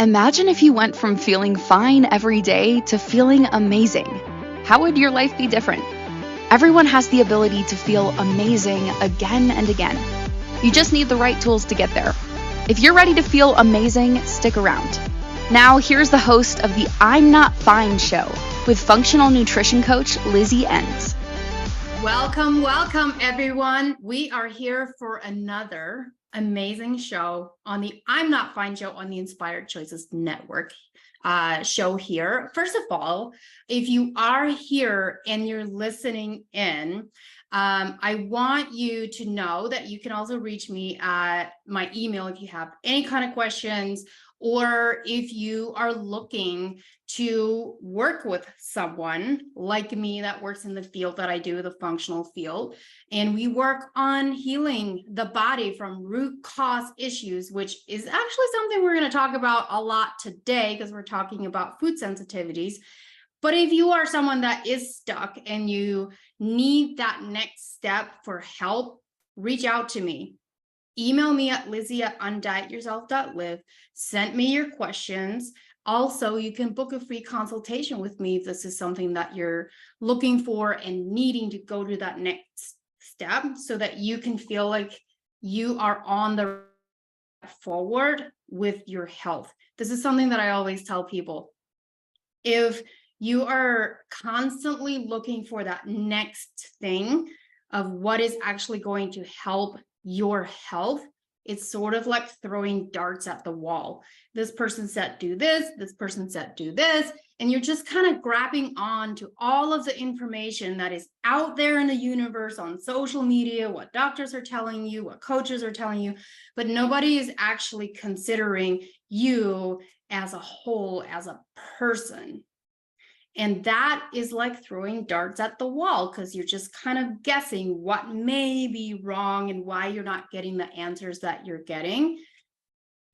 Imagine if you went from feeling fine every day to feeling amazing. How would your life be different? Everyone has the ability to feel amazing again and again. You just need the right tools to get there. If you're ready to feel amazing, stick around. Now, here's the host of the I'm Not Fine show with functional nutrition coach Lizzie Ens. Welcome, everyone. We are here for another amazing show on the I'm Not Fine show on the Inspired Choices Network show here. First of all, if you are here and you're listening in, I want you to know that you can also reach me at my email if you have any kind of questions, or if you are looking to work with someone like me that works in the field that I do, the functional field, and we work on healing the body from root cause issues, which is actually something we're going to talk about a lot today because we're talking about food sensitivities. But if you are someone that is stuck and you need that next step for help, reach out to me. Email me at lizzie@undietyourself.live. Send me your questions. Also, you can book a free consultation with me if this is something that you're looking for and needing to go to that next step so that you can feel like you are on the forward with your health. This is something that I always tell people. If you are constantly looking for that next thing of what is actually going to help your health, it's sort of like throwing darts at the wall. This person said do this, this person said do this, and you're just kind of grabbing on to all of the information that is out there in the universe on social media, what doctors are telling you, what coaches are telling you, but nobody is actually considering you as a whole, as a person. And that is like throwing darts at the wall because you're just kind of guessing what may be wrong and why you're not getting the answers that you're getting.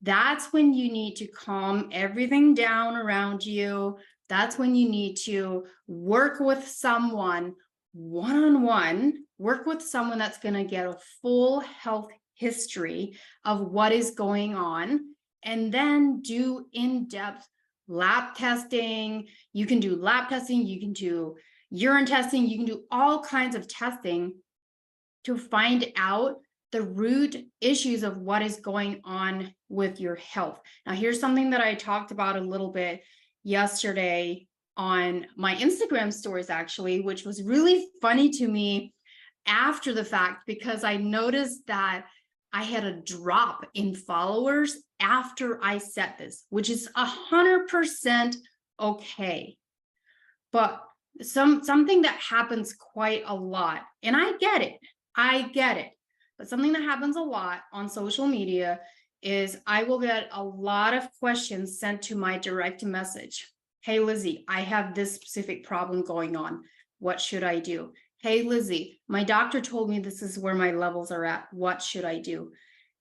That's when you need to calm everything down around you. That's when you need to work with someone one-on-one, work with someone that's going to get a full health history of what is going on, and then do in-depth lab testing. You can do lab testing, you can do urine testing, you can do all kinds of testing to find out the root issues of what is going on with your health. Now, here's something that I talked about a little bit yesterday on my Instagram stories, actually, which was really funny to me after the fact, because I noticed that I had a drop in followers after I said this, which is 100% okay. But something that happens quite a lot, and I get it, but something that happens a lot on social media is I will get a lot of questions sent to my direct message. Hey, Lizzie, I have this specific problem going on. What should I do? Hey, Lizzie, my doctor told me this is where my levels are at. What should I do?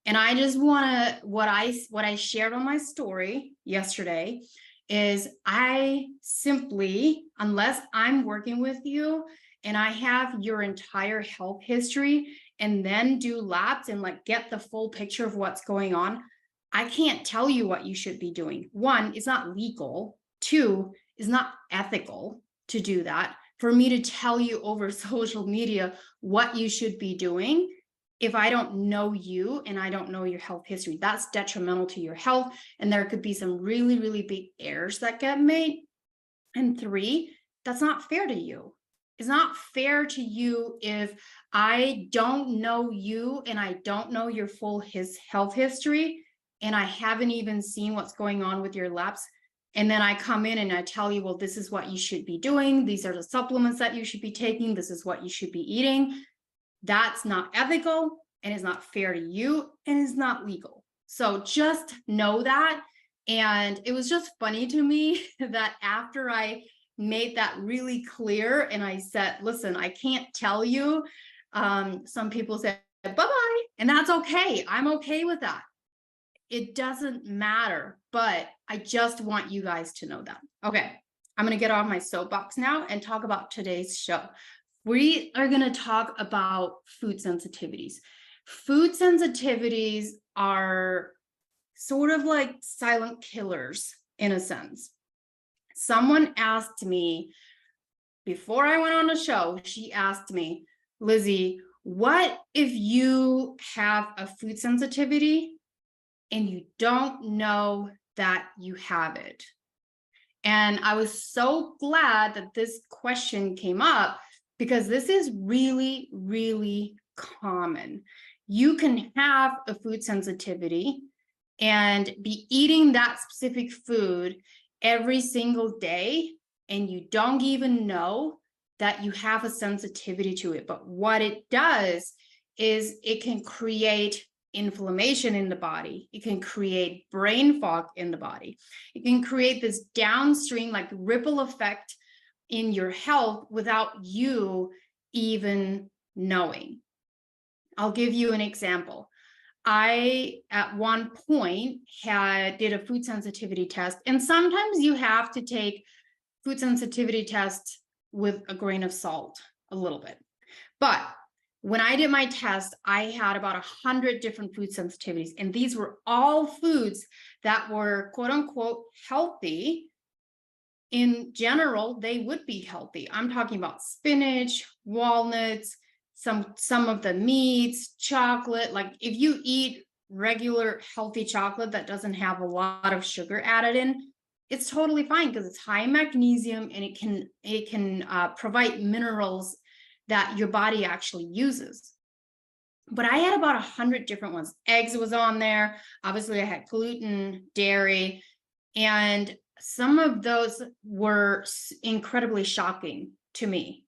And I just want to, what I shared on my story yesterday is I simply, unless I'm working with you and I have your entire health history and then do labs and like get the full picture of what's going on, I can't tell you what you should be doing. One, it's not legal. Two, it's not ethical to do that. For me to tell you over social media what you should be doing, if I don't know you and I don't know your health history, that's detrimental to your health. And there could be some really, really big errors that get made. And three, that's not fair to you. It's not fair to you if I don't know you and I don't know your full health history and I haven't even seen what's going on with your labs. And then I come in and I tell you, well, this is what you should be doing. These are the supplements that you should be taking. This is what you should be eating. That's not ethical and it's not fair to you and it's not legal. So just know that. And it was just funny to me that after I made that really clear and I said, listen, I can't tell you. Some people said, bye-bye. And that's okay. I'm okay with that. It doesn't matter, but I just want you guys to know that. Okay, I'm going to get off my soapbox now and talk about today's show. We are going to talk about food sensitivities. Food sensitivities are sort of like silent killers in a sense. Someone asked me before I went on the show, she asked me, Lizzie, what if you have a food sensitivity and you don't know that you have it? And I was so glad that this question came up because this is really, really common. You can have a food sensitivity and be eating that specific food every single day, and you don't even know that you have a sensitivity to it. But what it does is it can create inflammation in the body. It can create brain fog in the body. It can create this downstream, like ripple effect in your health without you even knowing. I'll give you an example. I, at one point, did a food sensitivity test, and sometimes you have to take food sensitivity tests with a grain of salt, a little bit. But when I did my test, I had about 100 different food sensitivities, and these were all foods that were quote unquote healthy. In general, they would be healthy. I'm talking about spinach, walnuts, some of the meats, chocolate. Like if you eat regular healthy chocolate that doesn't have a lot of sugar added in, it's totally fine because it's high in magnesium and it can provide minerals that your body actually uses. But I had about 100 different ones. Eggs was on there. Obviously, I had gluten, dairy, and some of those were incredibly shocking to me.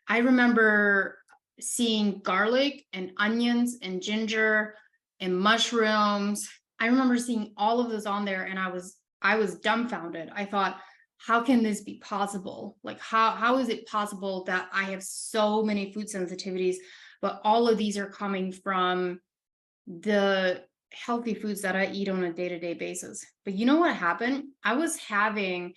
I remember seeing garlic and onions and ginger and mushrooms. I remember seeing all of those on there, and I was dumbfounded. I thought, how can this be possible? Like, how is it possible that I have so many food sensitivities, but all of these are coming from the healthy foods that I eat on a day-to-day basis? But you know what happened? I was having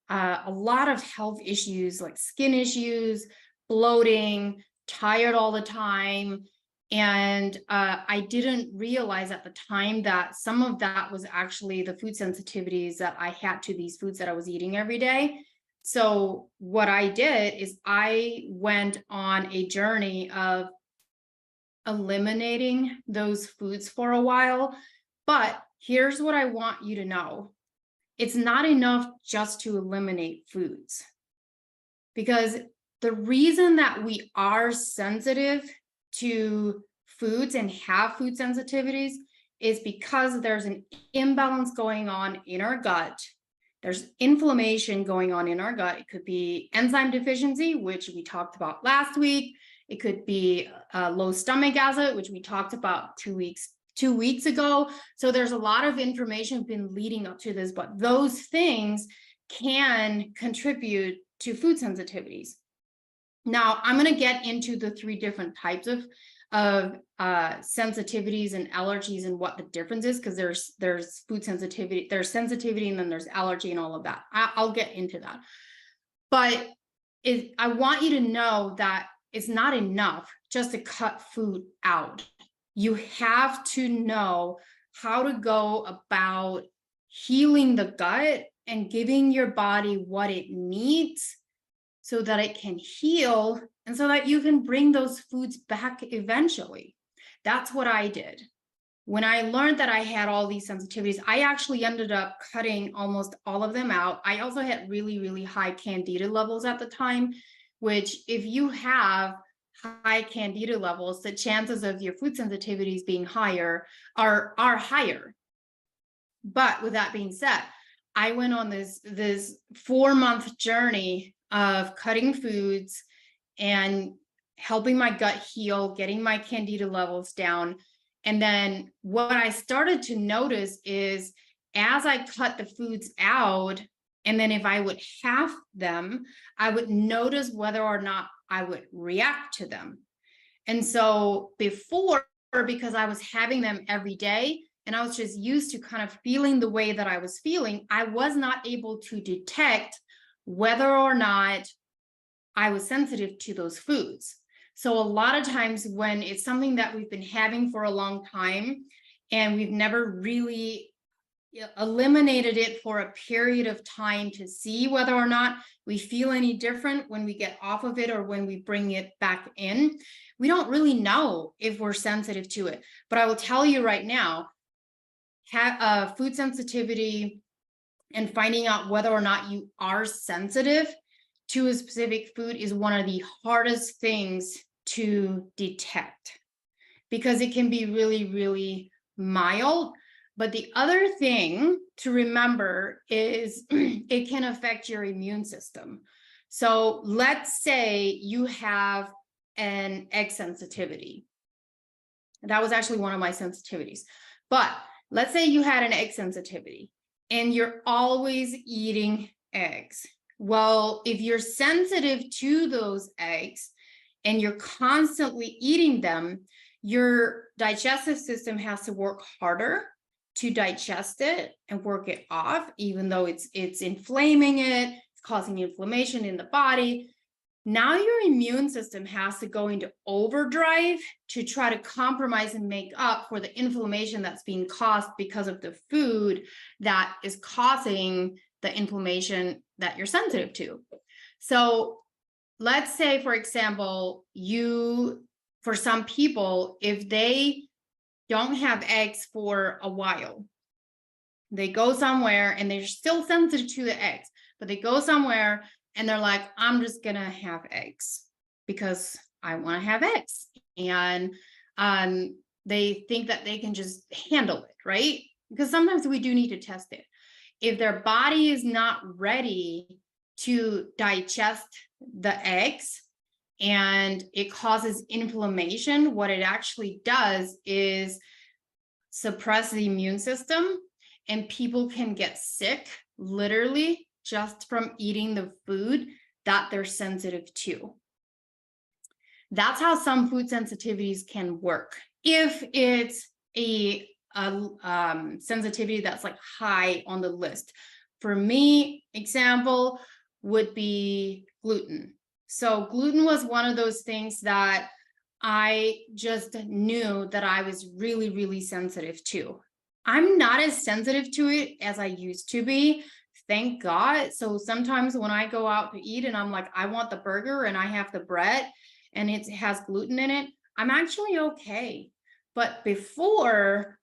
a lot of health issues, like skin issues, bloating, tired all the time. And I didn't realize at the time that some of that was actually the food sensitivities that I had to these foods that I was eating every day. So what I did is I went on a journey of eliminating those foods for a while. But here's what I want you to know. It's not enough just to eliminate foods, because the reason that we are sensitive to foods and have food sensitivities is because there's an imbalance going on in our gut. There's inflammation going on in our gut. It could be enzyme deficiency, which we talked about last week. It could be low stomach acid, which we talked about 2 weeks ago. So there's a lot of information been leading up to this, but those things can contribute to food sensitivities. Now, I'm going to get into the 3 different types of sensitivities and allergies and what the difference is, because there's food sensitivity, there's sensitivity, and then there's allergy and all of that. I'll get into that. But I want you to know that it's not enough just to cut food out. You have to know how to go about healing the gut and giving your body what it needs so that it can heal and so that you can bring those foods back eventually. That's what I did. When I learned that I had all these sensitivities, I actually ended up cutting almost all of them out. I also had really, really high candida levels at the time, which if you have high candida levels, the chances of your food sensitivities being higher are higher. But with that being said, I went on this 4-month journey of cutting foods and helping my gut heal, getting my candida levels down. And then what I started to notice is as I cut the foods out, and then if I would have them, I would notice whether or not I would react to them. And so before, because I was having them every day and I was just used to kind of feeling the way that I was feeling, I was not able to detect whether or not I was sensitive to those foods. So a lot of times when it's something that we've been having for a long time and we've never really eliminated it for a period of time to see whether or not we feel any different when we get off of it or when we bring it back in. We don't really know if we're sensitive to it. But I will tell you right now, food sensitivity and finding out whether or not you are sensitive to a specific food is one of the hardest things to detect, because it can be really, really mild. But the other thing to remember is it can affect your immune system. So let's say you have an egg sensitivity. That was actually one of my sensitivities. But let's say you had an egg sensitivity and you're always eating eggs. Well, if you're sensitive to those eggs and you're constantly eating them, your digestive system has to work harder to digest it and work it off, even though it's inflaming it, it's causing inflammation in the body. Now your immune system has to go into overdrive to try to compromise and make up for the inflammation that's being caused because of the food that is causing the inflammation that you're sensitive to. So let's say, for example, for some people, if they don't have eggs for a while, they go somewhere and they're still sensitive to the eggs, but they go somewhere and they're like, I'm just gonna have eggs because I want to have eggs. And they think that they can just handle it, right? Because sometimes we do need to test it. If their body is not ready to digest the eggs and it causes inflammation, what it actually does is suppress the immune system, and people can get sick literally just from eating the food that they're sensitive to. That's how some food sensitivities can work. If it's a sensitivity that's like high on the list. For me, example would be gluten. So gluten was one of those things that I just knew that I was really, really sensitive to. I'm not as sensitive to it as I used to be, thank God. So sometimes when I go out to eat and I'm like, I want the burger and I have the bread and it has gluten in it, I'm actually okay. But before,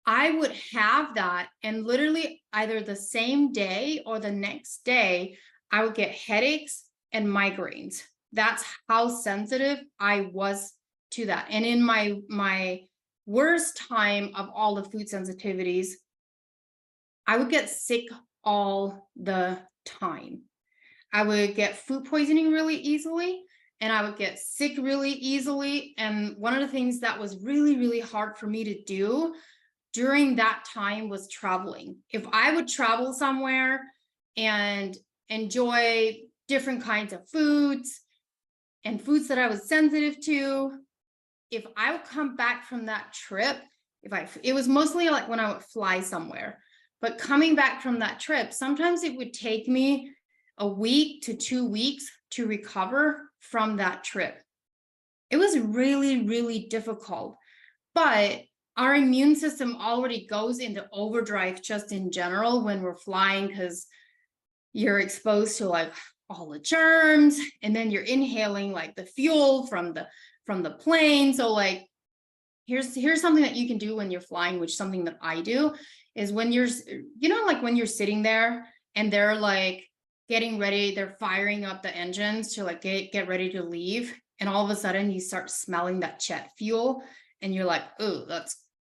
I would have that, and literally either the same day or the next day, I would get headaches and migraines. That's how sensitive I was to that. And in my worst time of all the food sensitivities, I would get sick all the time. I would get food poisoning really easily, and I would get sick really easily. And one of the things that was really, really hard for me to do during that time was traveling. If I would travel somewhere and enjoy different kinds of foods and foods that I was sensitive to, if I would come back from that trip, it was mostly like when I would fly somewhere, but coming back from that trip, sometimes it would take me a week to 2 weeks to recover from that trip. It was really, really difficult, but our immune system already goes into overdrive just in general when we're flying, because you're exposed to like all the germs, and then you're inhaling like the fuel from the plane. So like here's something that you can do when you're flying, which something that I do is when you're, like when you're sitting there and they're like getting ready, they're firing up the engines to like get ready to leave, and all of a sudden you start smelling that jet fuel and you're like, oh,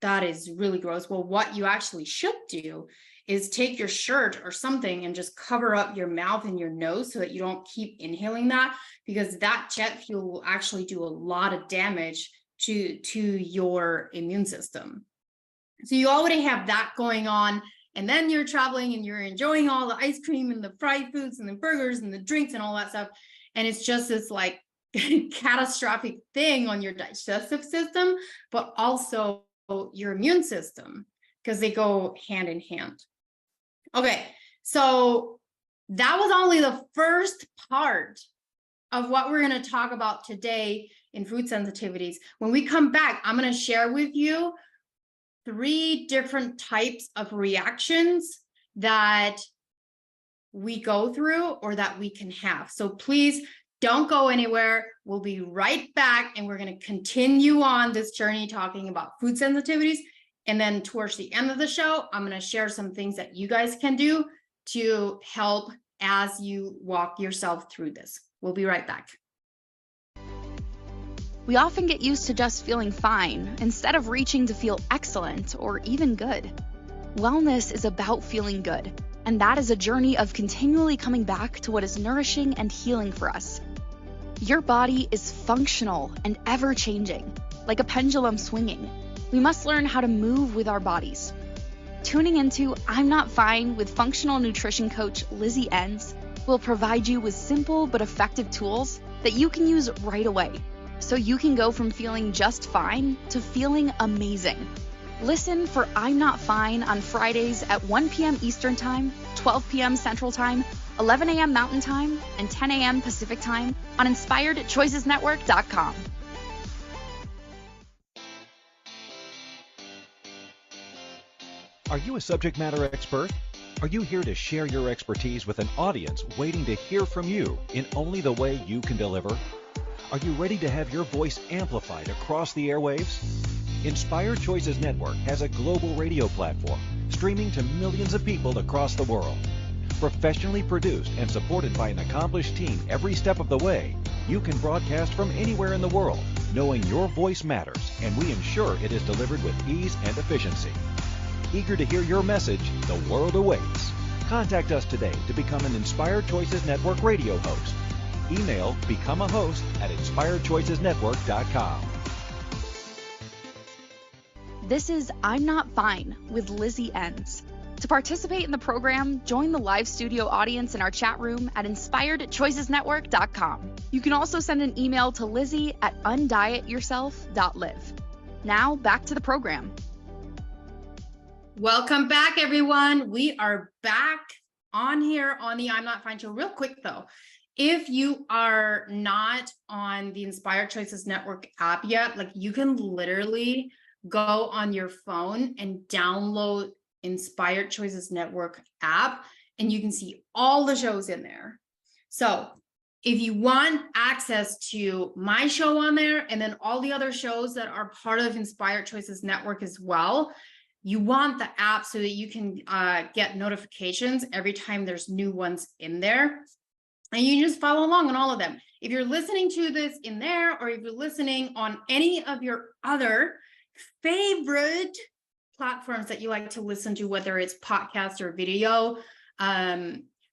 that is really gross. Well, what you actually should do is take your shirt or something and just cover up your mouth and your nose so that you don't keep inhaling that, because that jet fuel will actually do a lot of damage to your immune system. So you already have that going on, and then you're traveling and you're enjoying all the ice cream and the fried foods and the burgers and the drinks and all that stuff. And it's just this like catastrophic thing on your digestive system, but also your immune system, because they go hand in hand. Okay, so that was only the first part of what we're going to talk about today in food sensitivities. When we come back, I'm going to share with you 3 different types of reactions that we go through or that we can have. So please don't go anywhere. We'll be right back, and we're going to continue on this journey talking about food sensitivities. And then towards the end of the show, I'm going to share some things that you guys can do to help as you walk yourself through this. We'll be right back. We often get used to just feeling fine instead of reaching to feel excellent or even good. Wellness is about feeling good, and that is a journey of continually coming back to what is nourishing and healing for us. Your body is functional and ever-changing, like a pendulum swinging. We must learn how to move with our bodies. Tuning into I'm Not Fine with functional nutrition coach Lizzie Ens will provide you with simple but effective tools that you can use right away, so you can go from feeling just fine to feeling amazing. Listen for I'm Not Fine on Fridays at 1 p.m. Eastern Time, 12 p.m. Central Time, 11 a.m. Mountain Time, and 10 a.m. Pacific Time on InspiredChoicesNetwork.com. Are you a subject matter expert? Are you here to share your expertise with an audience waiting to hear from you in only the way you can deliver? Are you ready to have your voice amplified across the airwaves? Inspired Choices Network has a global radio platform streaming to millions of people across the world. Professionally produced and supported by an accomplished team every step of the way, you can broadcast from anywhere in the world, knowing your voice matters, and we ensure it is delivered with ease and efficiency. Eager to hear your message, the world awaits. Contact us today to become an Inspired Choices Network radio host. Email become a host at InspiredChoicesNetwork.com. This is I'm Not Fine with Lizzie Ens. To participate in the program, join the live studio audience in our chat room at InspiredChoicesNetwork.com. You can also send an email to Lizzie at undietyourself.live. Now, back to the program. Welcome back, everyone. We are back on here on the I'm Not Fine show. Real quick, though, if you are not on the Inspired Choices Network app yet, like you can literally go on your phone and download Inspired Choices Network app, and you can see all the shows in there. So if you want access to my show on there and then all the other shows that are part of Inspired Choices Network as well, you want the app so that you can get notifications every time there's new ones in there. And you just follow along on all of them. If you're listening to this in there, or if you're listening on any of your other favorite platforms that you like to listen to, whether it's podcast or video,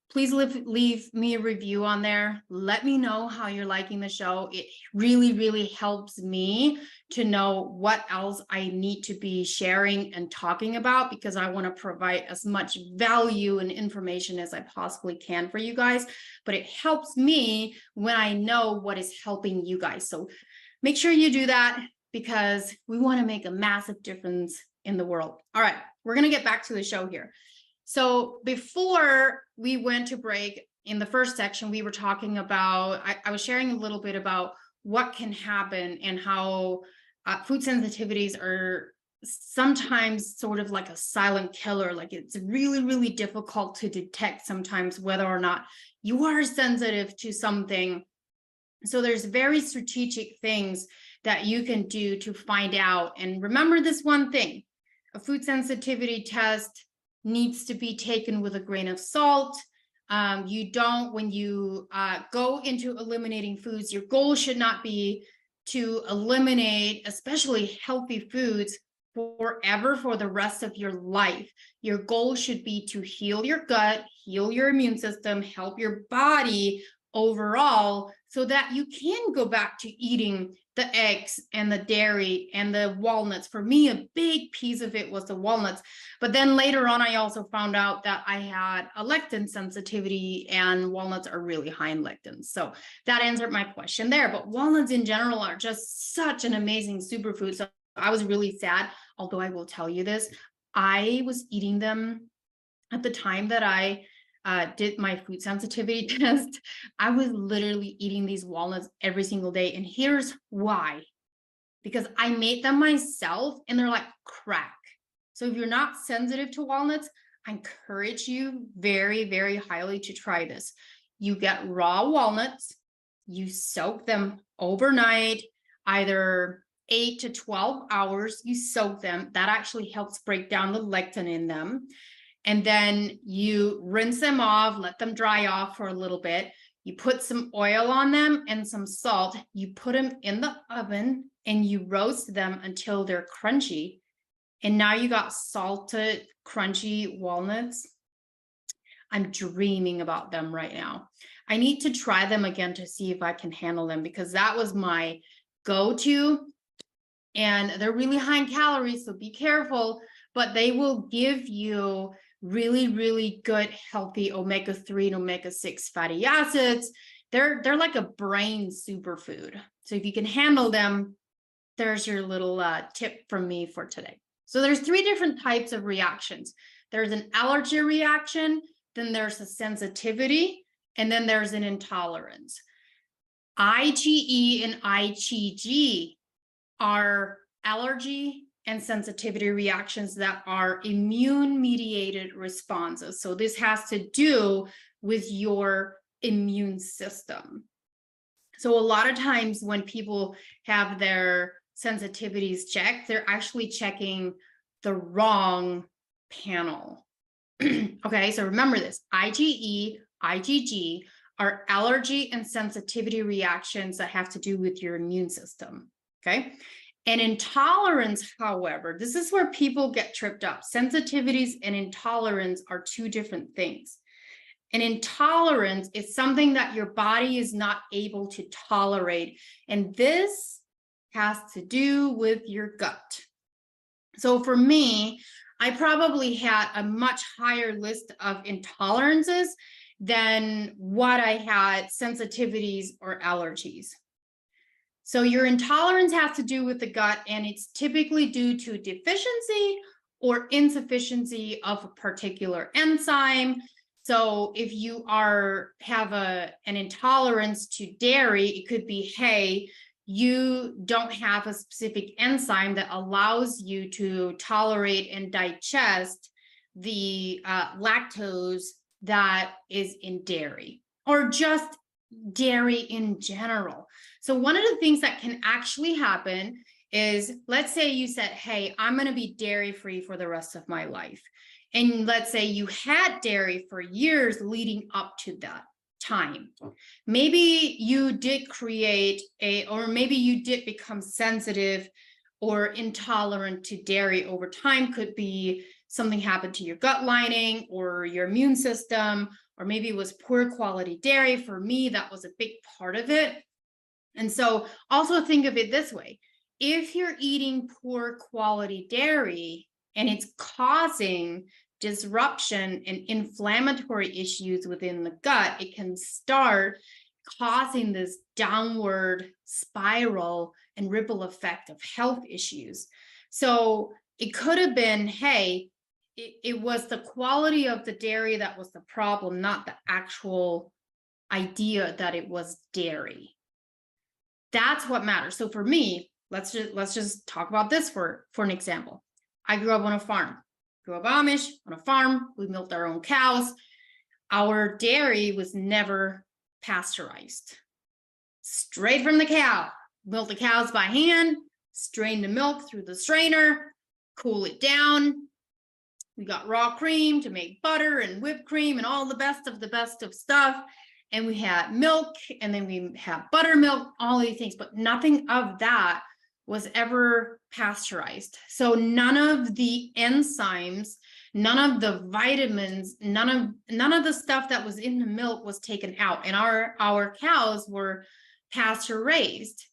please leave me a review on there. Let me know how you're liking the show. It really, really helps me to know what else I need to be sharing and talking about, because I want to provide as much value and information as I possibly can for you guys. But it helps me when I know what is helping you guys. So make sure you do that, because we want to make a massive difference in the world. All right, we're going to get back to the show here. So before we went to break, in the first section, we were talking about, I was sharing a little bit about what can happen and how food sensitivities are sometimes sort of like a silent killer. Like it's really, really difficult to detect sometimes whether or not you are sensitive to something. So there's very strategic things that you can do to find out. And remember this one thing, a food sensitivity test needs to be taken with a grain of salt. You don't, when you go into eliminating foods, your goal should not be to eliminate, especially healthy foods, forever for the rest of your life. Your goal should be to heal your gut, heal your immune system, help your body overall, so that you can go back to eating the eggs and the dairy and the walnuts. For me, a big piece of it was the walnuts. But then later on, I also found out that I had a lectin sensitivity, and walnuts are really high in lectins. So that answered my question there. But walnuts in general are just such an amazing superfood. So I was really sad, although I will tell you this, I was eating them at the time that I did my food sensitivity test. I was literally eating these walnuts every single day. And here's why. Because I made them myself and they're like crack. So if you're not sensitive to walnuts, I encourage you very, very highly to try this. You get raw walnuts, you soak them overnight, either 8 to 12 hours, you soak them. That actually helps break down the lectin in them. And then you rinse them off, let them dry off for a little bit. You put some oil on them and some salt. You put them in the oven and you roast them until they're crunchy. And now you got salted, crunchy walnuts. I'm dreaming about them right now. I need to try them again to see if I can handle them, because that was my go-to. And they're really high in calories, so be careful, but they will give you really, really good, healthy omega-3 and omega-6 fatty acids. They're like a brain superfood. So if you can handle them, there's your little tip from me for today. So there's 3 different types of reactions. There's an allergy reaction, then there's a sensitivity, and then there's an intolerance. IgE and IgG are allergy and sensitivity reactions that are immune-mediated responses. So this has to do with your immune system. So a lot of times when people have their sensitivities checked, they're actually checking the wrong panel. Okay, so remember this, IgE, IgG are allergy and sensitivity reactions that have to do with your immune system, okay? And intolerance, however, this is where people get tripped up. Sensitivities and intolerance are 2 different things. An intolerance is something that your body is not able to tolerate, and this has to do with your gut. So for me, I probably had a much higher list of intolerances than what I had sensitivities or allergies. So your intolerance has to do with the gut, and it's typically due to deficiency or insufficiency of a particular enzyme. So if you have an intolerance to dairy, it could be, hey, you don't have a specific enzyme that allows you to tolerate and digest the lactose that is in dairy, or just dairy in general. So one of the things that can actually happen is, let's say you said, hey, I'm going to be dairy free for the rest of my life. And let's say you had dairy for years leading up to that time. Maybe you did or maybe you did become sensitive or intolerant to dairy over time. Could be something happened to your gut lining or your immune system, or maybe it was poor quality dairy. For me, that was a big part of it. And so also think of it this way. If you're eating poor quality dairy and it's causing disruption and inflammatory issues within the gut, it can start causing this downward spiral and ripple effect of health issues. So it could have been, hey, it was the quality of the dairy that was the problem, not the actual idea that it was dairy. That's what matters. So for me, let's just talk about this for an example. I grew up on a farm. Grew up Amish on a farm. We milked our own cows. Our dairy was never pasteurized. Straight from the cow. Milk the cows by hand, strain the milk through the strainer, cool it down. We got raw cream to make butter and whipped cream and all the best of stuff. And we had milk, and then we had buttermilk, all these things, but nothing of that was ever pasteurized. So none of the enzymes, none of the vitamins, none of the stuff that was in the milk was taken out. And our cows were pasture raised.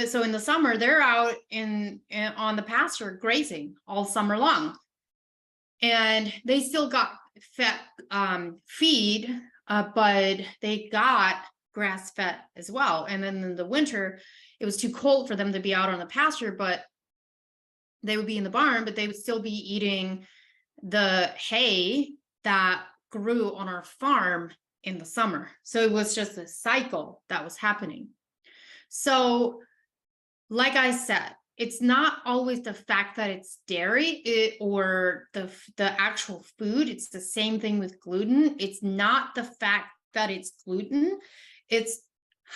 So in the summer, they're out on the pasture grazing all summer long. And they still got fed feed, but they got grass fed as well. And then in the winter, it was too cold for them to be out on the pasture, but they would be in the barn, but they would still be eating the hay that grew on our farm in the summer. So it was just a cycle that was happening. So like I said, it's not always the fact that it's dairy or the actual food. It's the same thing with gluten. It's not the fact that it's gluten. It's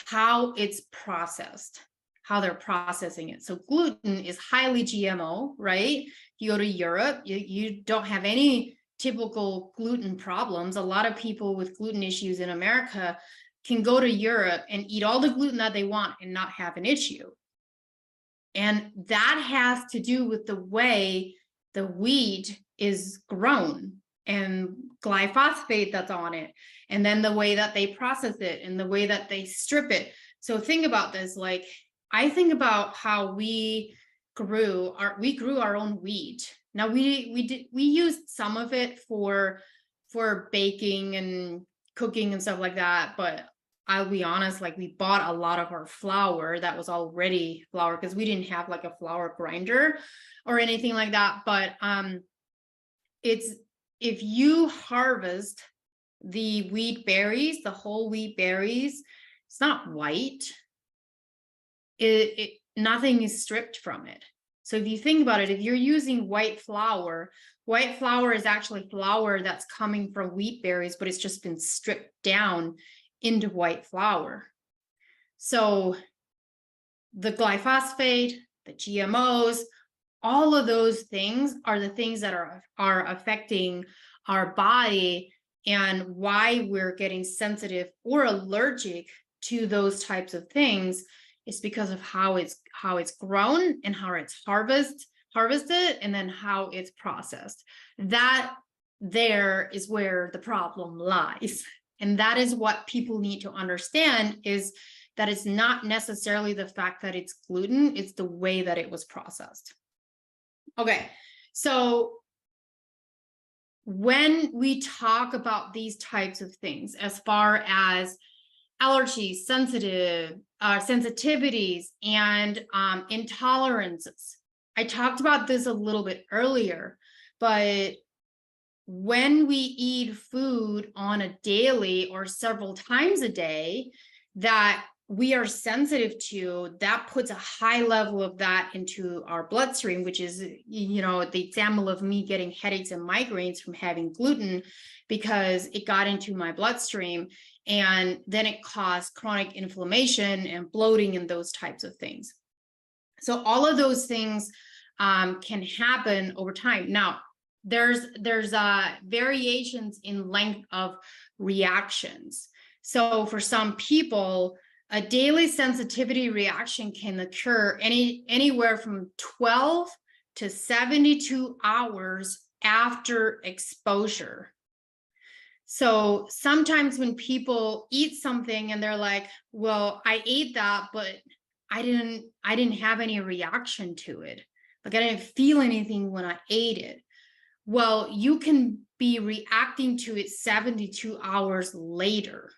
how it's processed, how they're processing it. So gluten is highly GMO, right? You go to Europe, you don't have any typical gluten problems. A lot of people with gluten issues in America can go to Europe and eat all the gluten that they want and not have an issue. And that has to do with the way the wheat is grown and glyphosate that's on it, and then the way that they process it and the way that they strip it. So think about this. Like, I think about how we grew our own wheat. Now we used some of it for baking and cooking and stuff like that, but I'll be honest, like, we bought a lot of our flour that was already flour because we didn't have like a flour grinder or anything like that. But it's, if you harvest the wheat berries, the whole wheat berries, it's not white. Nothing is stripped from it. So if you think about it, if you're using white flour is actually flour that's coming from wheat berries, but it's just been stripped down into white flour. So the glyphosate, the GMOs, all of those things are the things that are affecting our body, and why we're getting sensitive or allergic to those types of things is because of how it's grown and how it's harvested, and then how it's processed. That there is where the problem lies. And that is what people need to understand, is that it's not necessarily the fact that it's gluten, it's the way that it was processed. Okay, so when we talk about these types of things, as far as allergies, sensitivities, and intolerances, I talked about this a little bit earlier, but when we eat food on a daily or several times a day that we are sensitive to, that puts a high level of that into our bloodstream, which is, the example of me getting headaches and migraines from having gluten, because it got into my bloodstream, and then it caused chronic inflammation and bloating and those types of things. So all of those things can happen over time. Now, there's variations in length of reactions. So for some people, a daily sensitivity reaction can occur anywhere from 12 to 72 hours after exposure. So sometimes when people eat something and they're like, well, I ate that, but I didn't have any reaction to it. Like, I didn't feel anything when I ate it. Well, you can be reacting to it 72 hours later.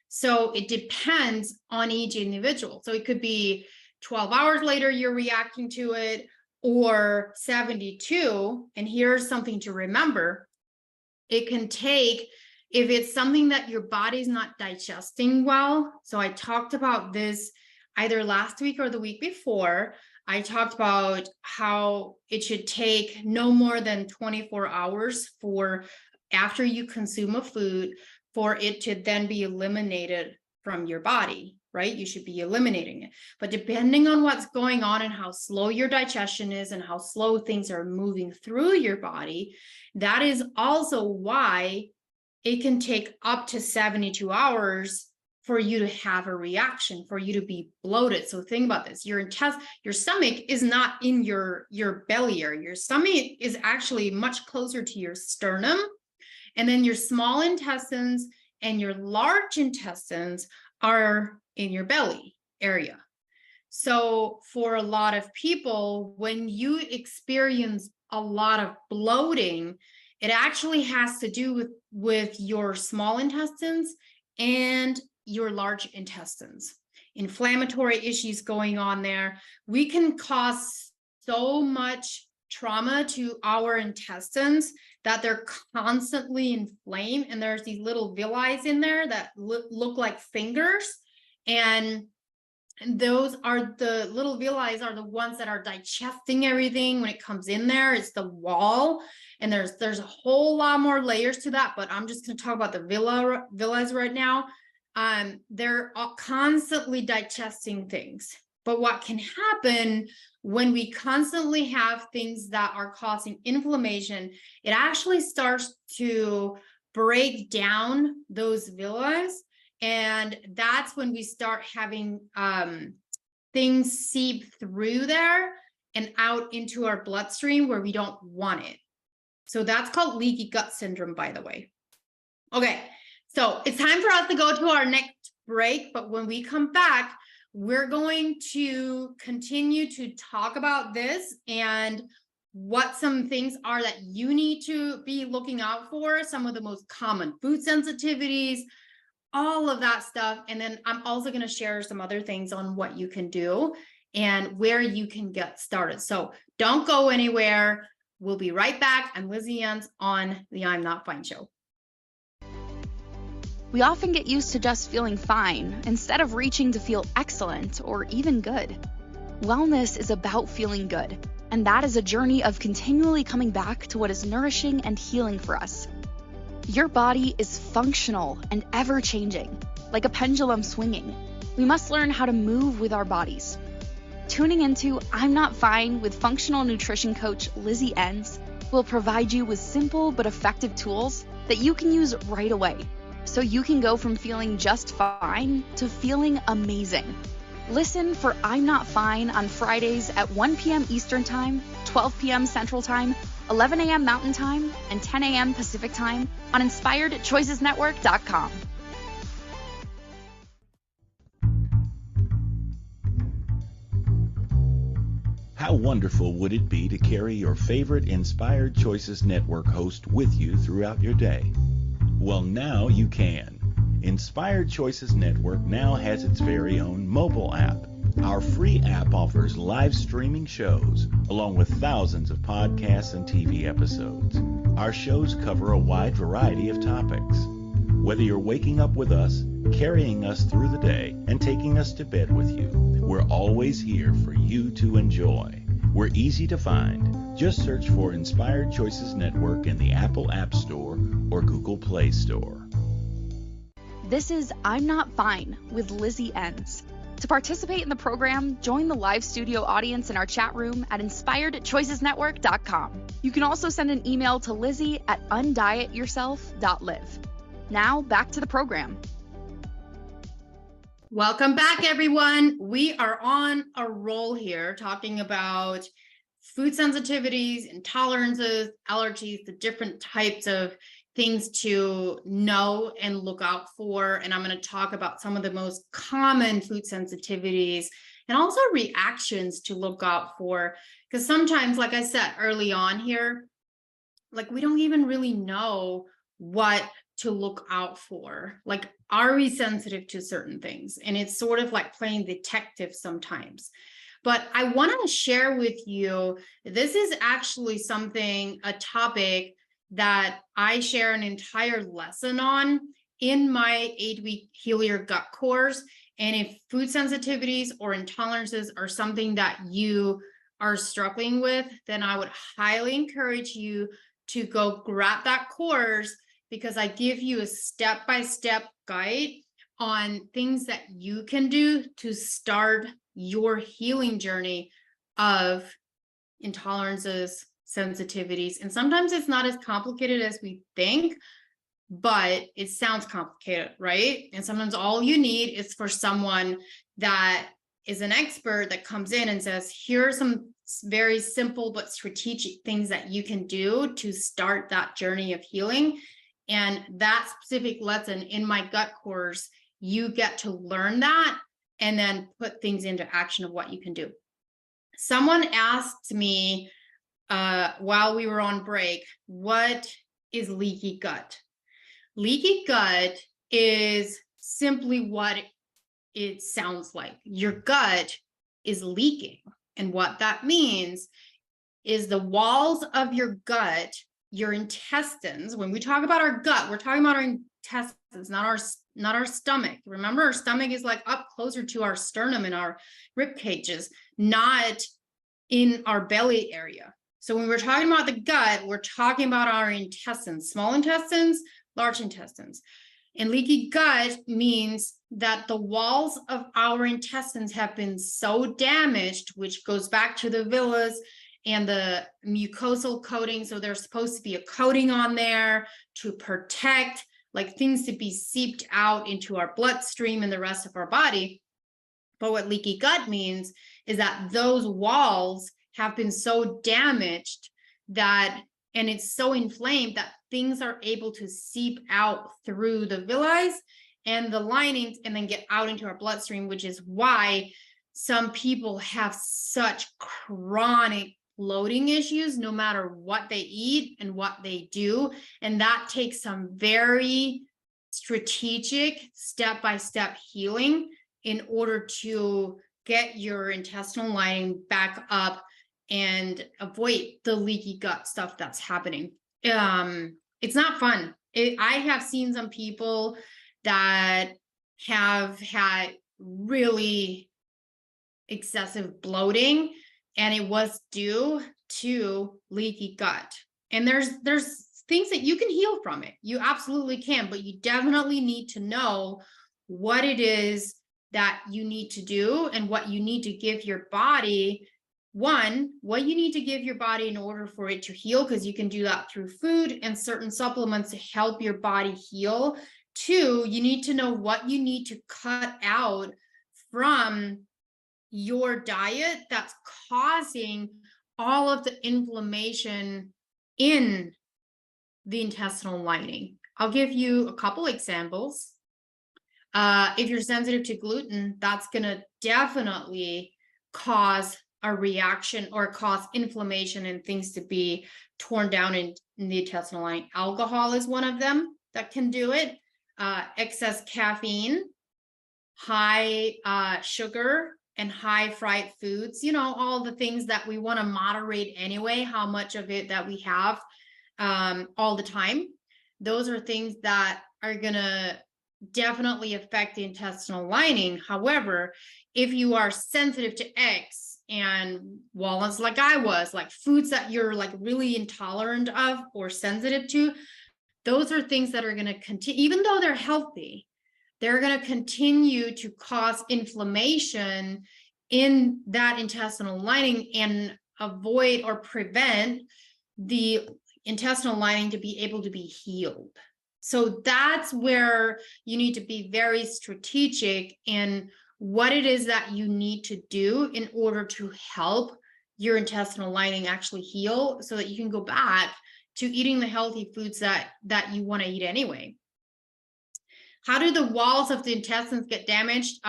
So it depends on each individual. So it could be 12 hours later you're reacting to it, or 72. And here's something to remember. It can take, if it's something that your body's not digesting well. So I talked about this either last week or the week before. I talked about how it should take no more than 24 hours after you consume a food for it to then be eliminated from your body, right? You should be eliminating it. But depending on what's going on and how slow your digestion is and how slow things are moving through your body, that is also why it can take up to 72 hours for you to have a reaction, for you to be bloated. So think about this. Your stomach is not in your belly area. Your stomach is actually much closer to your sternum. And then your small intestines and your large intestines are in your belly area. So for a lot of people, when you experience a lot of bloating, it actually has to do with your small intestines and your large intestines. Inflammatory issues going on there. We can cause so much trauma to our intestines that they're constantly inflamed, and there's these little villi in there that look like fingers, and And those are the little villi are the ones that are digesting everything when it comes in there. It's the wall. And there's a whole lot more layers to that, but I'm just going to talk about the villi right now. They're constantly digesting things. But what can happen when we constantly have things that are causing inflammation, it actually starts to break down those villi. And that's when we start having things seep through there and out into our bloodstream where we don't want it. So that's called leaky gut syndrome, by the way. Okay, so it's time for us to go to our next break. But when we come back, we're going to continue to talk about this and what some things are that you need to be looking out for, some of the most common food sensitivities, all of that stuff. And then I'm also going to share some other things on what you can do and where you can get started. So don't go anywhere. We'll be right back. I'm Lizzie Ens on the I'm Not Fine show. We often get used to just feeling fine instead of reaching to feel excellent or even good. Wellness is about feeling good, and that is a journey of continually coming back to what is nourishing and healing for us. Your body is functional and ever-changing, like a pendulum swinging. We must learn how to move with our bodies. Tuning into I'm Not Fine with functional nutrition coach Lizzie Ens will provide you with simple but effective tools that you can use right away, so you can go from feeling just fine to feeling amazing. Listen for I'm Not Fine on Fridays at 1 p.m. Eastern Time, 12 p.m. Central Time, 11 a.m. Mountain Time, and 10 a.m. Pacific Time on InspiredChoicesNetwork.com. How wonderful would it be to carry your favorite Inspired Choices Network host with you throughout your day? Well, now you can. Inspired Choices Network now has its very own mobile app. Our free app offers live streaming shows, along with thousands of podcasts and TV episodes. Our shows cover a wide variety of topics. Whether you're waking up with us, carrying us through the day, and taking us to bed with you, we're always here for you to enjoy. We're easy to find. Just search for Inspired Choices Network in the Apple App Store or Google Play Store. This is I'm Not Fine with Lizzie Ens. To participate in the program, join the live studio audience in our chat room at InspiredChoicesNetwork.com. You can also send an email to Lizzie at undietyourself.live. Now, back to the program. Welcome back, everyone. We are on a roll here talking about food sensitivities, intolerances, allergies, the different types of things to know and look out for. And I'm going to talk about some of the most common food sensitivities and also reactions to look out for. Because sometimes, like I said early on here, like we don't even really know what to look out for. Like, are we sensitive to certain things? And it's sort of like playing detective sometimes. But I want to share with you, this is actually a topic that I share an entire lesson on in my 8-week Heal Your Gut course. And if food sensitivities or intolerances are something that you are struggling with, then I would highly encourage you to go grab that course, because I give you a step-by-step guide on things that you can do to start your healing journey of intolerances, sensitivities. And sometimes it's not as complicated as we think, but it sounds complicated, right? And sometimes all you need is for someone that is an expert that comes in and says, here are some very simple but strategic things that you can do to start that journey of healing. And that specific lesson in my gut course, you get to learn that and then put things into action of what you can do. Someone asked me while we were on break, what is leaky gut? Leaky gut is simply what it sounds like. Your gut is leaking. And what that means is the walls of your gut your intestines, when we talk about our gut, we're talking about our intestines, not our stomach. Remember, our stomach is like up closer to our sternum and our rib cages, not in our belly area. So when we're talking about the gut, we're talking about our intestines, small intestines, large intestines. And leaky gut means that the walls of our intestines have been so damaged, which goes back to the villas and the mucosal coating. So there's supposed to be a coating on there to protect, like, things to be seeped out into our bloodstream and the rest of our body. But what leaky gut means is that those walls have been so damaged that, and it's so inflamed that things are able to seep out through the villi and the linings and then get out into our bloodstream, which is why some people have such chronic bloating issues no matter what they eat and what they do. And that takes some very strategic step-by-step healing in order to get your intestinal lining back up and avoid the leaky gut stuff that's happening. It's not fun. I have seen some people that have had really excessive bloating, and it was due to leaky gut. And there's things that you can heal from it. You absolutely can, but you definitely need to know what it is that you need to do and what you need to give your body. One, what you need to give your body in order for it to heal, because you can do that through food and certain supplements to help your body heal. Two, you need to know what you need to cut out from your diet that's causing all of the inflammation in the intestinal lining. I'll give you a couple examples. If you're sensitive to gluten, that's going to definitely cause a reaction or cause inflammation and things to be torn down in the intestinal lining. Alcohol is one of them that can do it. Excess caffeine, high sugar, and high fried foods, all the things that we want to moderate anyway, how much of it that we have all the time. Those are things that are going to definitely affect the intestinal lining. However, if you are sensitive to eggs and walnuts, like I was, like foods that you're like really intolerant of or sensitive to, those are things that are going to continue, even though they're healthy, they're going to continue to cause inflammation in that intestinal lining and avoid or prevent the intestinal lining to be able to be healed. So that's where you need to be very strategic in what it is that you need to do in order to help your intestinal lining actually heal, so that you can go back to eating the healthy foods that you want to eat anyway. How do the walls of the intestines get damaged?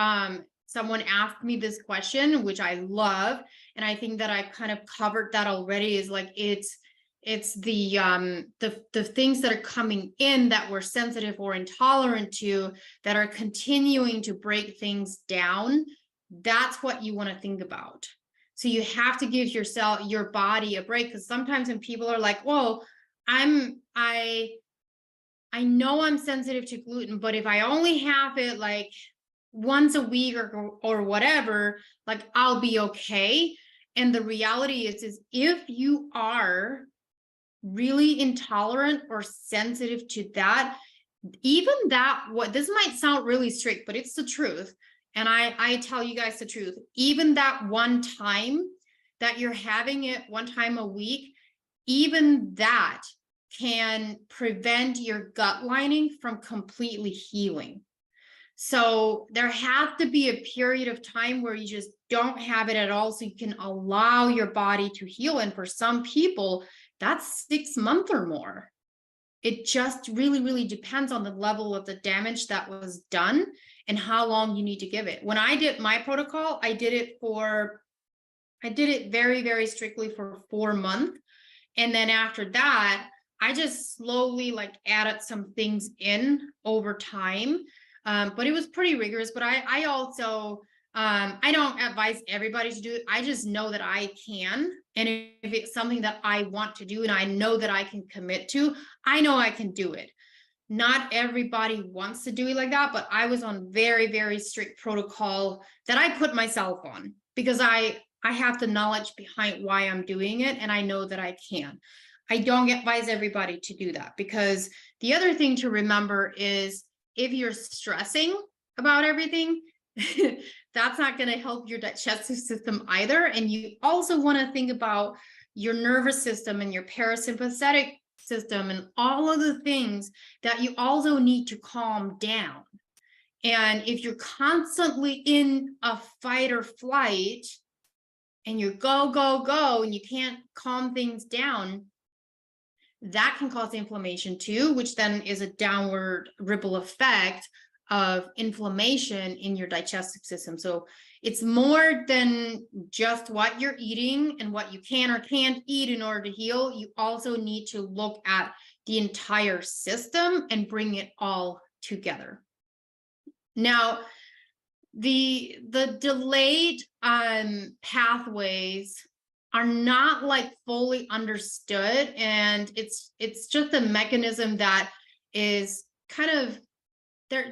Someone asked me this question, which I love, and I think that I kind of covered that already. Is like it's the things that are coming in that we're sensitive or intolerant to that are continuing to break things down. That's what you want to think about. So you have to give your body a break, because sometimes when people are like, well, I know I'm sensitive to gluten, but if I only have it like once a week or whatever, like I'll be okay. And the reality is if you are really intolerant or sensitive to that, even that, this might sound really strict, but it's the truth. And I tell you guys the truth, even that one time that you're having it one time a week, even that can prevent your gut lining from completely healing. So there has to be a period of time where you just don't have it at all, so you can allow your body to heal. And for some people, that's 6 months or more. It just really, really depends on the level of the damage that was done and how long you need to give it. When I did my protocol, I did it very, very strictly for 4 months. And then after that, I just slowly like added some things in over time. But it was pretty rigorous. But I also I don't advise everybody to do it. I just know that I can. And if it's something that I want to do and I know that I can commit to, I know I can do it. Not everybody wants to do it like that, but I was on very, very strict protocol that I put myself on because I have the knowledge behind why I'm doing it, and I know that I can. I don't advise everybody to do that, because the other thing to remember is if you're stressing about everything, that's not going to help your digestive system either. And you also want to think about your nervous system and your parasympathetic system and all of the things that you also need to calm down. And if you're constantly in a fight or flight and you're go, go, go, and you can't calm things down, that can cause inflammation too, which then is a downward ripple effect of inflammation in your digestive system. So it's more than just what you're eating and what you can or can't eat in order to heal. You also need to look at the entire system and bring it all together. Now, the delayed pathways are not like fully understood, and it's just a mechanism that is kind of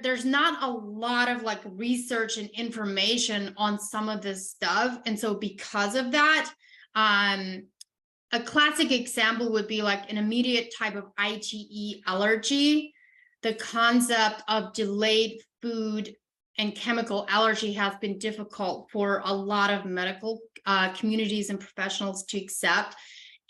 there's not a lot of like research and information on some of this stuff. And so because of that, a classic example would be like an immediate type of IgE allergy. The concept of delayed food and chemical allergy has been difficult for a lot of medical communities and professionals to accept.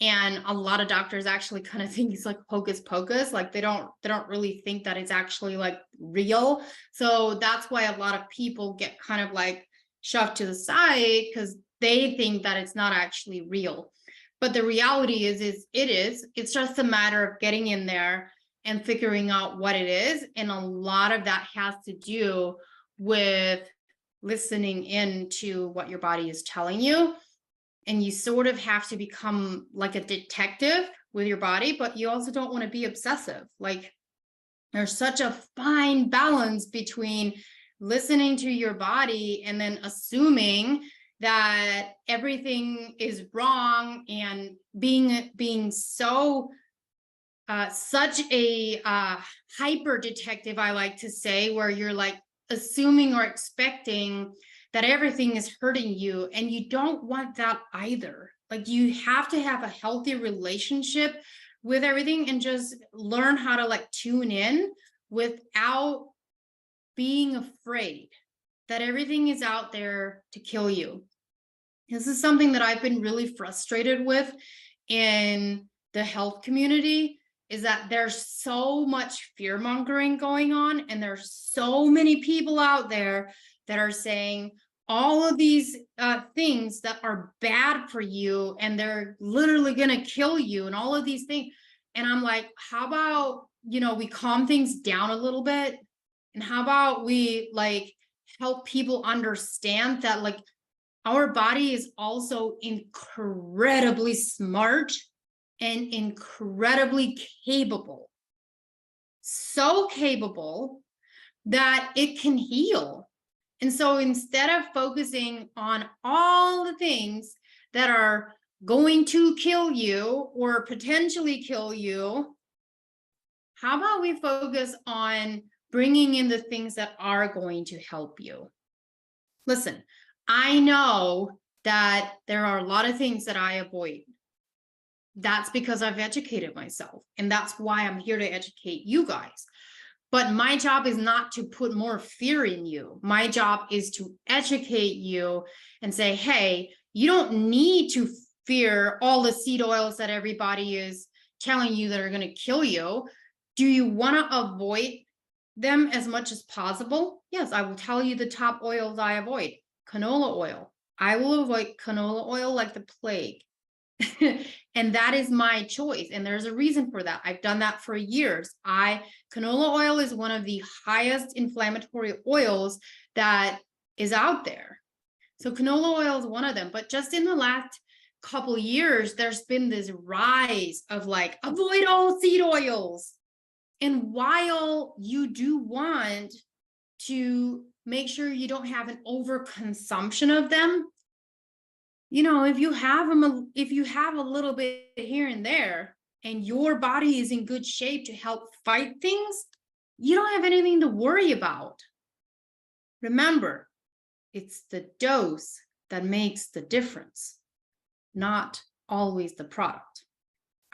And a lot of doctors actually kind of think it's like hocus pocus, like they don't really think that it's actually like real. So that's why a lot of people get kind of like shoved to the side because they think that it's not actually real. But the reality is it's just a matter of getting in there and figuring out what it is. And a lot of that has to do with listening into what your body is telling you. And you sort of have to become like a detective with your body, but you also don't want to be obsessive. Like there's such a fine balance between listening to your body and then assuming that everything is wrong and being so such a hyper detective, I like to say, where you're like assuming or expecting that everything is hurting you, and you don't want that either. Like you have to have a healthy relationship with everything and just learn how to like tune in without being afraid that everything is out there to kill you. This is something that I've been really frustrated with in the health community, is that there's so much fear mongering going on, and there's so many people out there that are saying all of these things that are bad for you and they're literally going to kill you and all of these things. And I'm like, how about, we calm things down a little bit? And how about we like help people understand that like our body is also incredibly smart and incredibly capable. So capable that it can heal. And so instead of focusing on all the things that are going to kill you or potentially kill you, how about we focus on bringing in the things that are going to help you? Listen, I know that there are a lot of things that I avoid. That's because I've educated myself, and that's why I'm here to educate you guys. But my job is not to put more fear in you. My job is to educate you and say, hey, you don't need to fear all the seed oils that everybody is telling you that are going to kill you. Do you want to avoid them as much as possible? Yes, I will tell you the top oils I avoid. Canola oil. I will avoid canola oil like the plague. And that is my choice. And there's a reason for that. I've done that for years. Canola oil is one of the highest inflammatory oils that is out there. So canola oil is one of them. But just in the last couple years, there's been this rise of like, avoid all seed oils. And while you do want to make sure you don't have an overconsumption of them. You know, if you have a little bit here and there, and your body is in good shape to help fight things, you don't have anything to worry about. Remember, it's the dose that makes the difference, not always the product.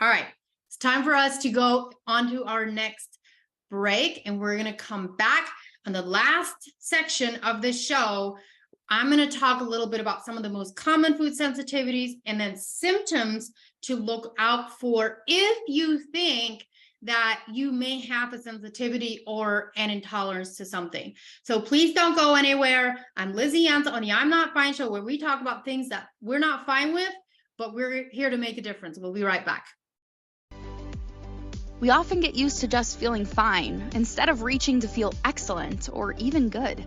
All right, it's time for us to go on to our next break, and we're going to come back on the last section of this show. I'm going to talk a little bit about some of the most common food sensitivities and then symptoms to look out for if you think that you may have a sensitivity or an intolerance to something. So please don't go anywhere. I'm Lizzie Ens on the I'm Not Fine show, where we talk about things that we're not fine with, but we're here to make a difference. We'll be right back. We often get used to just feeling fine instead of reaching to feel excellent or even good.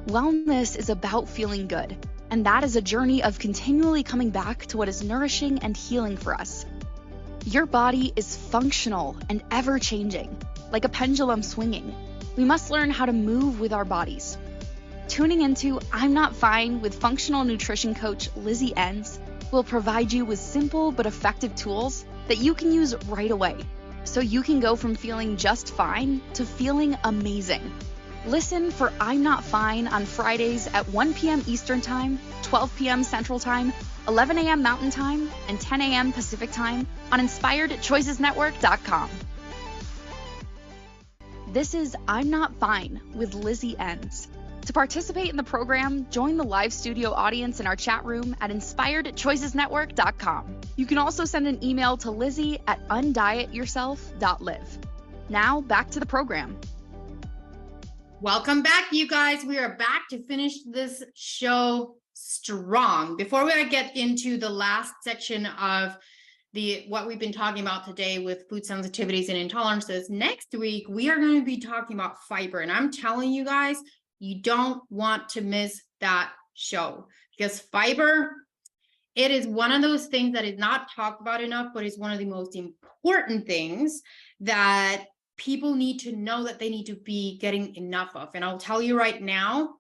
Wellness is about feeling good, and that is a journey of continually coming back to what is nourishing and healing for us. Your body is functional and ever-changing, like a pendulum swinging. We must learn how to move with our bodies. Tuning into I'm Not Fine with functional nutrition coach Lizzie Ens will provide you with simple but effective tools that you can use right away, so you can go from feeling just fine to feeling amazing. Listen for I'm Not Fine on Fridays at 1 p.m. Eastern Time, 12 p.m. Central Time, 11 a.m. Mountain Time, and 10 a.m. Pacific Time on InspiredChoicesNetwork.com. This is I'm Not Fine with Lizzie Ens. To participate in the program, join the live studio audience in our chat room at InspiredChoicesNetwork.com. You can also send an email to Lizzie at undietyourself.live. Now, back to the program. Welcome back, you guys. We are back to finish this show strong. Before we get into the last section of what we've been talking about today with food sensitivities and intolerances, next week we are going to be talking about fiber. And I'm telling you guys, you don't want to miss that show, because fiber, it is one of those things that is not talked about enough, but is one of the most important things that people need to know that they need to be getting enough of. And I'll tell you right now,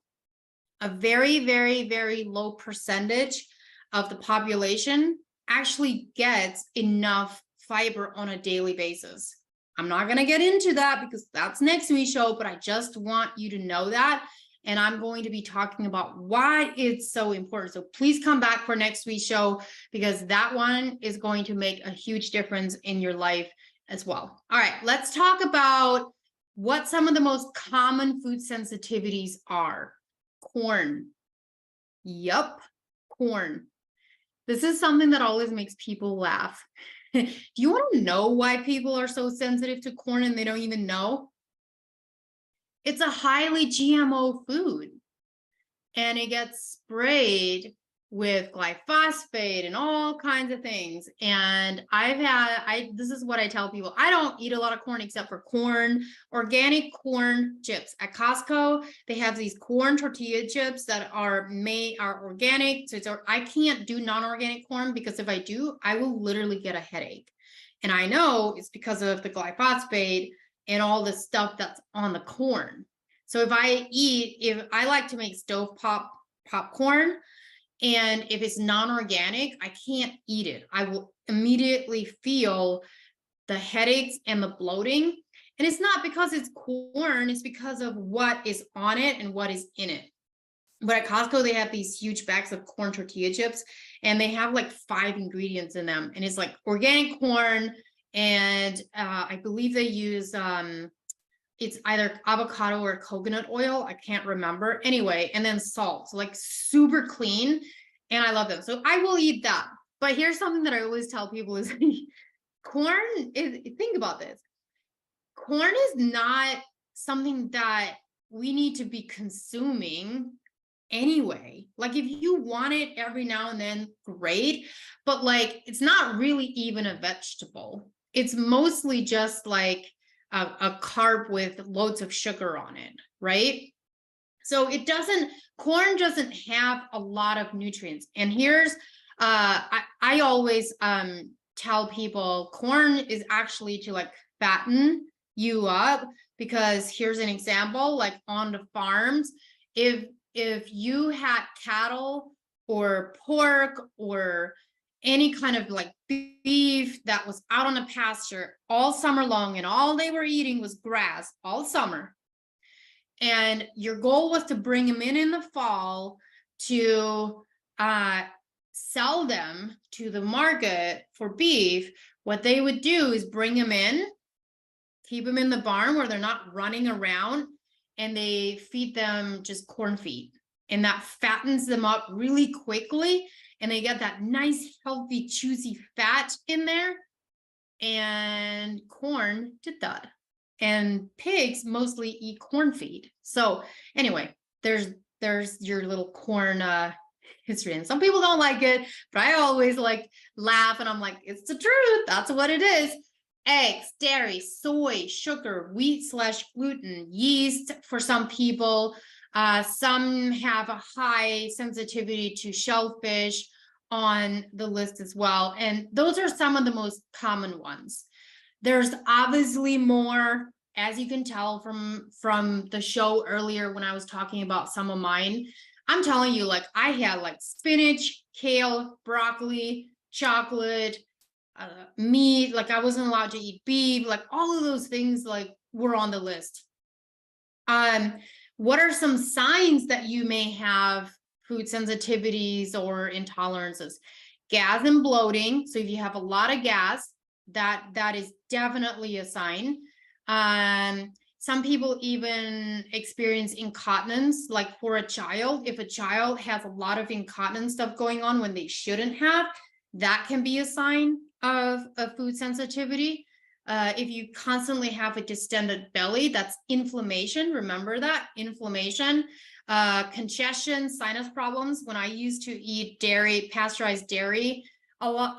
a very, very, very low percentage of the population actually gets enough fiber on a daily basis. I'm not going to get into that because that's next week's show, but I just want you to know that. And I'm going to be talking about why it's so important. So please come back for next week's show, because that one is going to make a huge difference in your life as well. All right, let's talk about what some of the most common food sensitivities are. Corn. Yup, corn. This is something that always makes people laugh. Do you want to know why people are so sensitive to corn and they don't even know? It's a highly GMO food, and it gets sprayed with glyphosate and all kinds of things. And this is what I tell people. I don't eat a lot of corn except for organic corn chips. At Costco, they have these corn tortilla chips that are organic. So I can't do non-organic corn, because if I do, I will literally get a headache. And I know it's because of the glyphosate and all the stuff that's on the corn. So if I like to make stove popcorn, and if it's non-organic, I can't eat it. I will immediately feel the headaches and the bloating. And it's not because it's corn, it's because of what is on it and what is in it. But at Costco, they have these huge bags of corn tortilla chips, and they have like 5 ingredients in them. And it's like organic corn, and I believe they use it's either avocado or coconut oil. I can't remember. Anyway, and then salt. So like super clean. And I love them. So I will eat that. But here's something that I always tell people is think about this. Corn is not something that we need to be consuming anyway. Like if you want it every now and then, great. But like, it's not really even a vegetable. It's mostly just like a carb with loads of sugar on it, right? So corn doesn't have a lot of nutrients. And here's, I always tell people corn is actually to like fatten you up, because here's an example, like on the farms, if you had cattle or pork or any kind of like beef that was out on a pasture all summer long and all they were eating was grass all summer, and your goal was to bring them in the fall to sell them to the market for beef, what they would do is bring them in, keep them in the barn where they're not running around, and they feed them just corn feed, and that fattens them up really quickly, and they get that nice healthy juicy fat in there, and corn did that, and pigs mostly eat corn feed. So anyway, there's your little corn history, and some people don't like it, but I always like laugh, and I'm like, it's the truth, that's what it is. Eggs, dairy, soy, sugar, wheat/gluten, yeast for some people. Some have a high sensitivity to shellfish on the list as well. And those are some of the most common ones. There's obviously more, as you can tell from the show earlier when I was talking about some of mine. I'm telling you, like, I had like spinach, kale, broccoli, chocolate, meat, like I wasn't allowed to eat beef, like all of those things like were on the list. What are some signs that you may have food sensitivities or intolerances? Gas and bloating. So if you have a lot of gas, that is definitely a sign. Some people even experience incontinence, like for a child. If a child has a lot of incontinence stuff going on when they shouldn't have, that can be a sign of a food sensitivity. If you constantly have a distended belly, that's inflammation. Remember that, inflammation. Congestion, sinus problems. When I used to eat dairy, pasteurized dairy, a lot,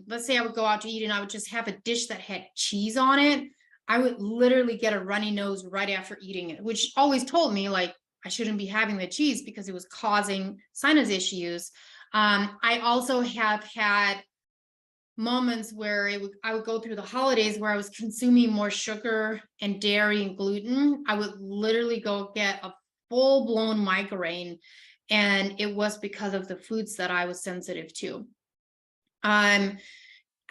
let's say I would go out to eat and I would just have a dish that had cheese on it, I would literally get a runny nose right after eating it, which always told me like I shouldn't be having the cheese because it was causing sinus issues. I also have had moments where I would go through the holidays where I was consuming more sugar and dairy and gluten. I would literally go get a full-blown migraine, and it was because of the foods that I was sensitive to.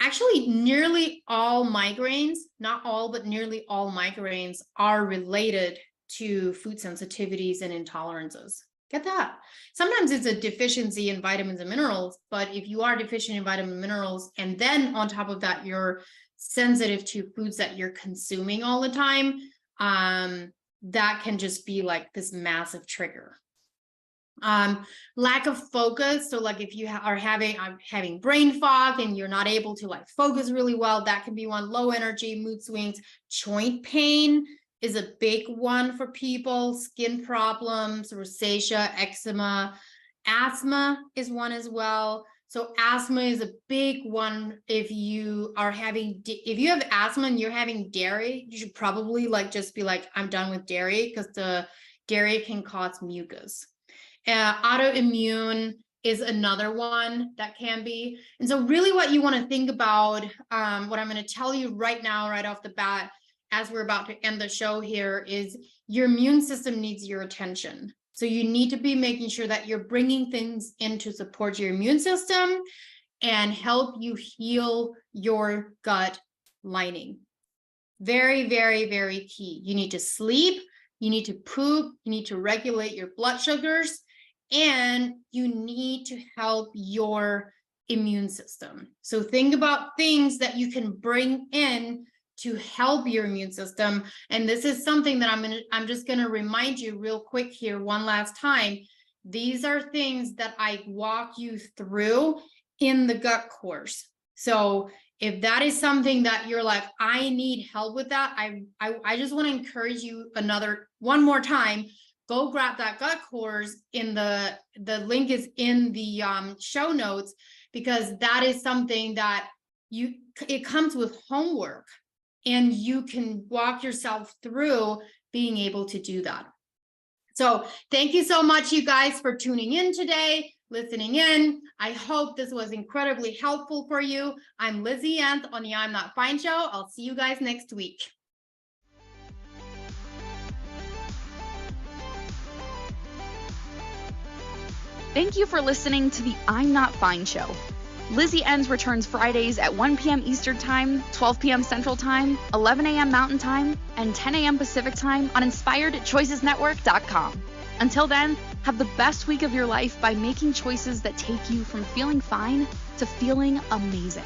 Actually, nearly all migraines, not all, but nearly all migraines are related to food sensitivities and intolerances. Get that? Sometimes it's a deficiency in vitamins and minerals, but if you are deficient in vitamins and minerals, and then on top of that, you're sensitive to foods that you're consuming all the time, that can just be like this massive trigger. Lack of focus. So like if you are having brain fog and you're not able to like focus really well, that can be one. Low energy, mood swings. Joint pain is a big one for people. Skin problems, rosacea, eczema. Asthma is one as well. So asthma is a big one. If you have asthma and you're having dairy, you should probably like just be like, I'm done with dairy, because the dairy can cause mucus. Autoimmune is another one that can be. And so really what you want to think about, what I'm going to tell you right now, right off the bat, as we're about to end the show here, is your immune system needs your attention. So you need to be making sure that you're bringing things in to support your immune system and help you heal your gut lining. Very, very, very key. You need to sleep, you need to poop, you need to regulate your blood sugars, and you need to help your immune system. So think about things that you can bring in to help your immune system. And this is something that I'm just going to remind you real quick here one last time. These are things that I walk you through in the gut course. So if that is something that you're like, I need help with that, I just want to encourage you one more time. Go grab that gut course. The link is in the show notes, because that is something that it comes with homework, and you can walk yourself through being able to do that. So thank you so much, you guys, for tuning in today, listening in. I hope this was incredibly helpful for you. I'm Lizzie Ens on the I'm Not Fine show. I'll see you guys next week. Thank you for listening to the I'm Not Fine show. Lizzie Ens returns Fridays at 1 p.m. Eastern Time, 12 p.m. Central Time, 11 a.m. Mountain Time, and 10 a.m. Pacific Time on InspiredChoicesNetwork.com. Until then, have the best week of your life by making choices that take you from feeling fine to feeling amazing.